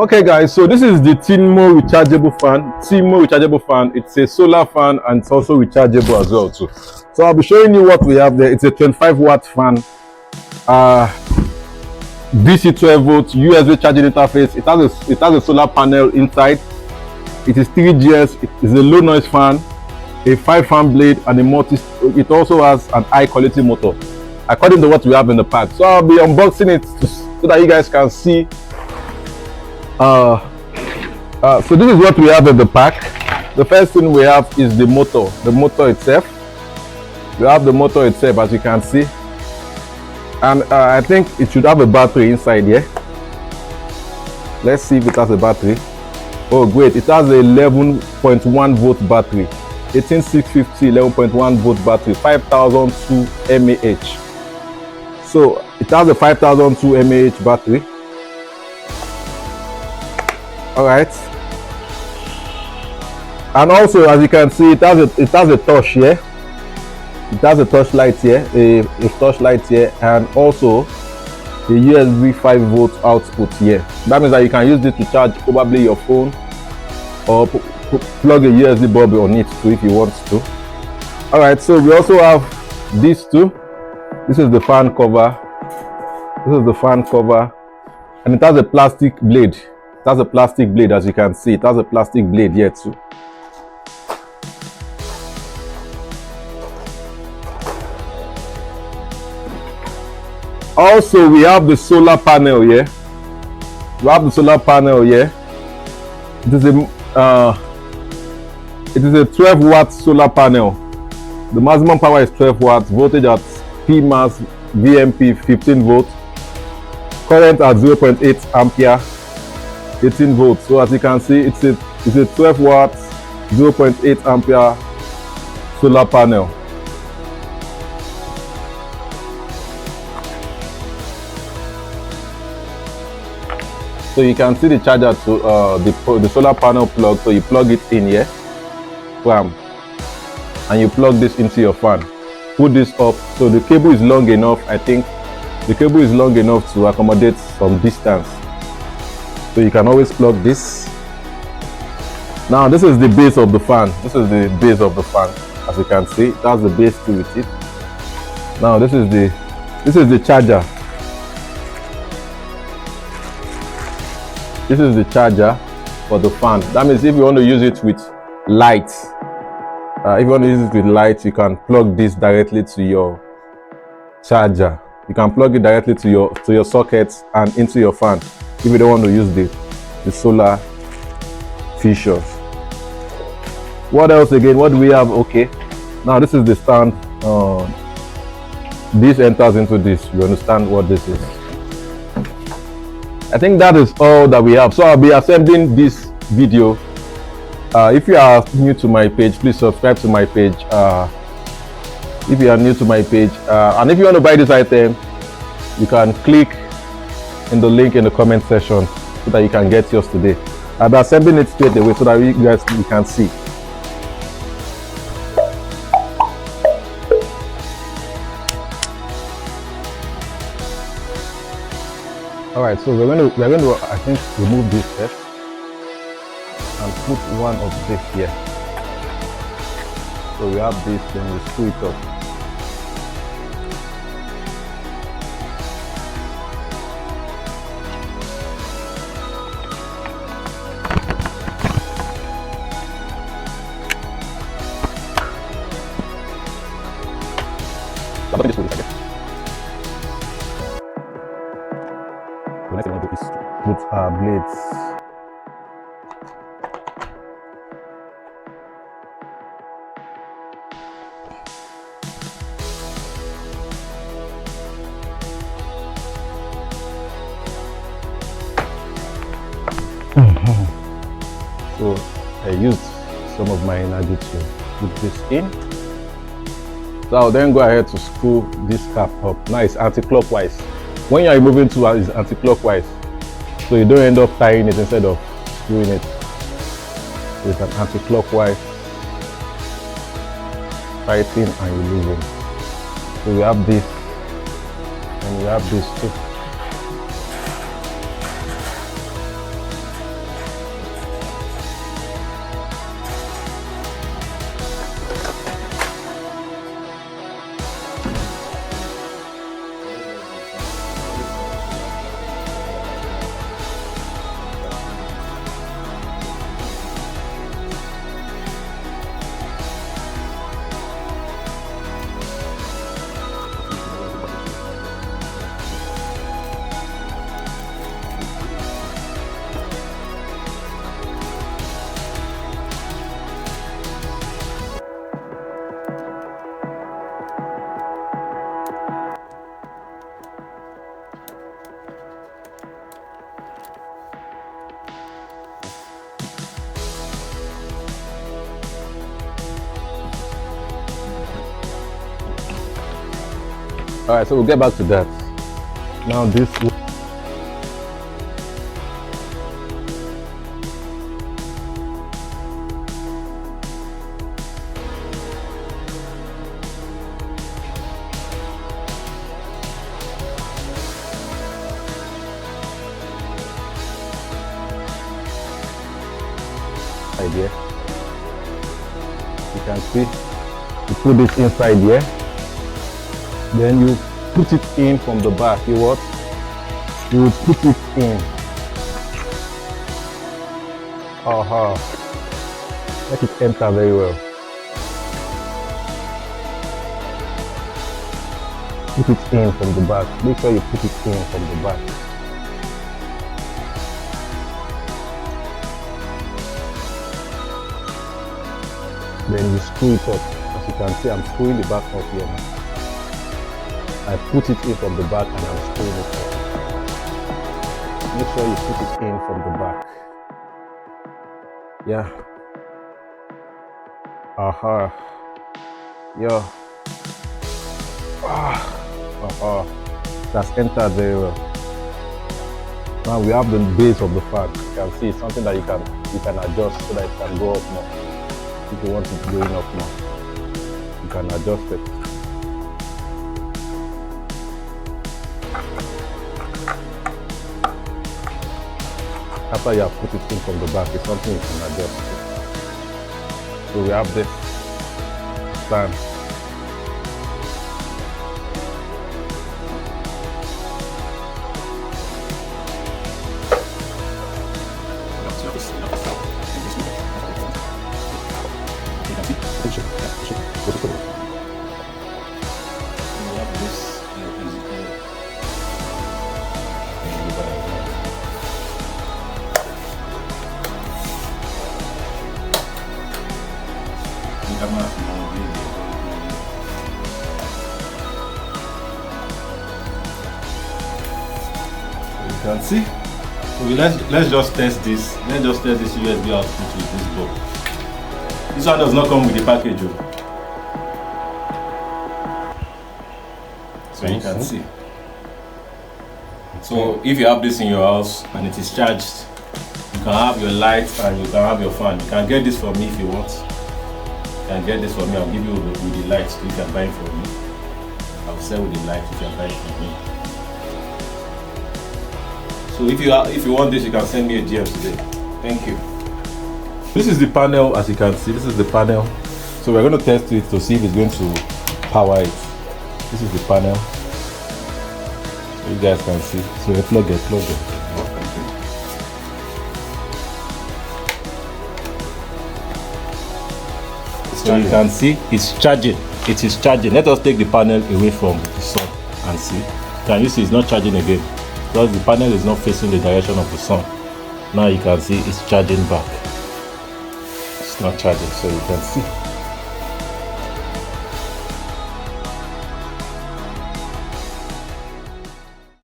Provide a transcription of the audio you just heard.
Okay guys, so this is the TINMO Rechargeable Fan. TINMO Rechargeable Fan, it's a solar fan and it's also rechargeable as well too. So I'll be showing you what we have there. It's a 25-watt fan, DC 12 volts, USB charging interface. It has a solar panel inside. It is 3 GS, it is a low noise fan, a 5-fan blade and a multi. It also has an high quality motor according to what we have in the pack. So I'll be unboxing it so that you guys can see. So this is what we have in the pack. The first thing we have is the motor itself. We have the motor itself, as you can see, and I think it should have a battery inside here. Let's see if it has a battery. Oh great, it has a 11.1 volt battery, 18650 11.1 volt battery, 5002 mAh. So it has a 5002 mAh battery. All right, and also as you can see, it has a touch here. It has a touch light here, a touch light here, and also a USB 5 volt output here. That means that you can use this to charge probably your phone or plug a USB bulb on it too if you want to. All right, so we also have these two. This is the fan cover. This is the fan cover, and it has a plastic blade. It has a plastic blade, as you can see. It has a plastic blade here too. Also, we have the solar panel here. We have the solar panel here. It is a 12-watt solar panel. The maximum power is 12 watts. Voltage at P-mass VMP 15 volts. Current at 0.8 ampere. 18 volts. So as you can see, it's a 12 watts 0.8 ampere solar panel. So you can see the charger to the solar panel plug. So you plug it in here, bam, and you plug this into your fan. Put this up. So the cable is long enough. I think the cable is long enough to accommodate some distance. So you can always plug this. Now this is the base of the fan. This is the base of the fan. As you can see, it has the base too with it. Now this is the charger. This is the charger for the fan. That means if you want to use it with lights, you can plug this directly to your charger. You can plug it directly to your sockets and into your fan if you don't want to use the solar features. What else again? What do we have? Okay, now this is the stand. This enters into this. You understand what this is? I think that is all that we have. So I'll be assembling this video. If you are new to my page, please subscribe to my page. If you are new to my page, and if you want to buy this item, you can click in the link in the comment section so that you can get yours today. I'll be assembling it straight away so that you can see. All right, so we're going to I think remove this first and put one of this here. So we have this, then we screw it up. The next thing I want to do is put blades. So I used some of my energy to put this in. So I'll then go ahead to screw this cap up. Now it's anti-clockwise. When you are moving to it's anti-clockwise, so you don't end up tying it instead of screwing it. So it's an anti-clockwise tightening and releasing. So we have this and we have this too. All right, so we'll get back to that. Now this idea. You can see you put this inside here, then you put it in from the back. You what? You will put it in. Let it enter very well. Put it in from the back. Make sure you put it in from the back. Then you screw it up. As you can see, I'm screwing the back up here now. I put it in from the back and I'm screwing it up. Make sure you put it in from the back. Yeah. Yeah. That's entered very well. Now we have the base of the fan. You can see it's something that you can adjust so that it can go up more. If you want it going up more, you can adjust it. After you have put it in from the back, it's something you can adjust. So we have this stand. You can see. So let's just test this. Let's just test this USB output with this board. This one does not come with the package. So you can see. So if you have this in your house and it is charged, you can have your lights and you can have your fan. You can get this for me if you want. You can get this for me. I'll give you with the lights if you can buy it for me. I'll sell with the lights if you can buy it for me. So if you want this, you can send me a DM today. Thank you. This is the panel, as you can see. This is the panel. So we're going to test it to see if it's going to power it. This is the panel. So you guys can see. So we plug it. So you can see it's charging. It is charging. Let us take the panel away from the sun and see. Can you see it's not charging again? Because the panel is not facing the direction of the sun. Now you can see it's charging back. It's not charging, so you can see.